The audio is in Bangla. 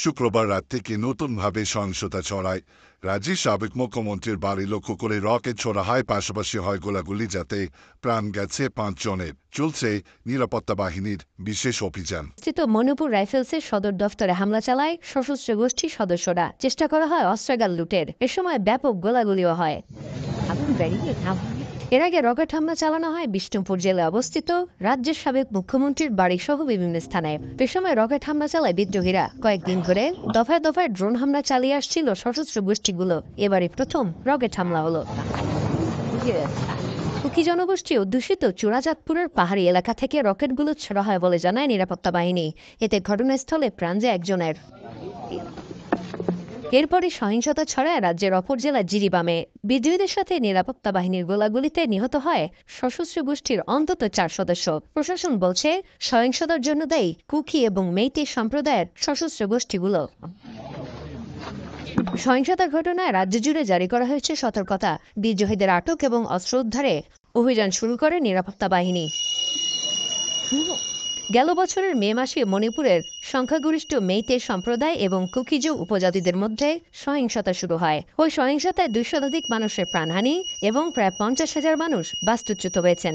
শুক্রবার রাত থেকে নতুনভাবে সহিংসতা ছড়ায়। রাজ্যের সাবেক মুখ্যমন্ত্রীর বাড়ি লক্ষ্য করে রকেট ছোড়া হয়, পাশাপাশি হয় গোলাগুলি, যাতে প্রাণ গেছে ৫ জনের। চলছে নিরাপত্তা বাহিনীর বিশেষ অভিযান। স্থিত মণিপুর রাইফেলসের সদর দফতরে হামলা চালায় সশস্ত্র গোষ্ঠীর সদস্যরা। চেষ্টা করা হয় অস্ত্রাগার লুটের। এ সময় ব্যাপক গোলাগুলিও হয়। এর আগে রকেট হামলা চালানো হয় বিষ্ণুপুর জেলায় অবস্থিত রাজ্যের সাবেক মুখ্যমন্ত্রীর বাড়ি সহ বিভিন্ন স্থানে। এ সময় রকেট হামলা চালায় বিদ্রোহীরা। কয়েকদিন ধরে দফায় দফায় ড্রোন হামলা চালিয়ে আসছিল সশস্ত্র গোষ্ঠীগুলো। এবারে প্রথম রকেট হামলা হলো। কুকি জনগোষ্ঠী অধ্যুষিত চূড়াচাঁদপুরের পাহাড়ি এলাকা থেকে রকেটগুলো ছোড়া হয় বলে জানায় নিরাপত্তা বাহিনী। এতে ঘটনাস্থলে প্রাণ যায় একজনের। এরপরই সহিংসতা ছড়ায় রাজ্যের অপর জেলা জিরিবামে। বিদ্রোহীদের সাথে নিরাপত্তা বাহিনীর গোলাগুলিতে নিহত হয় সশস্ত্র গোষ্ঠীর অন্তত ৪ সদস্য। প্রশাসন বলছে সহিংসতার জন্য দায়ী কুকি এবং মেইতি সম্প্রদায়ের সশস্ত্র গোষ্ঠীগুলো। সহিংসতার ঘটনায় রাজ্য জুড়ে জারি করা হয়েছে সতর্কতা। বিদ্রোহীদের আটক এবং অস্ত্র উদ্ধারে অভিযান শুরু করে নিরাপত্তা বাহিনী। গেল বছরের মে মাসে মণিপুরের সংখ্যাগরিষ্ঠ মেইতে সম্প্রদায় এবং কুকিজো উপজাতিদের মধ্যে সহিংসতা শুরু হয়। ওই সহিংসতায় ২০০ শতাধিক মানুষের প্রাণহানি এবং প্রায় ৫০,০০০ মানুষ বাস্তুচ্যুত হয়েছেন।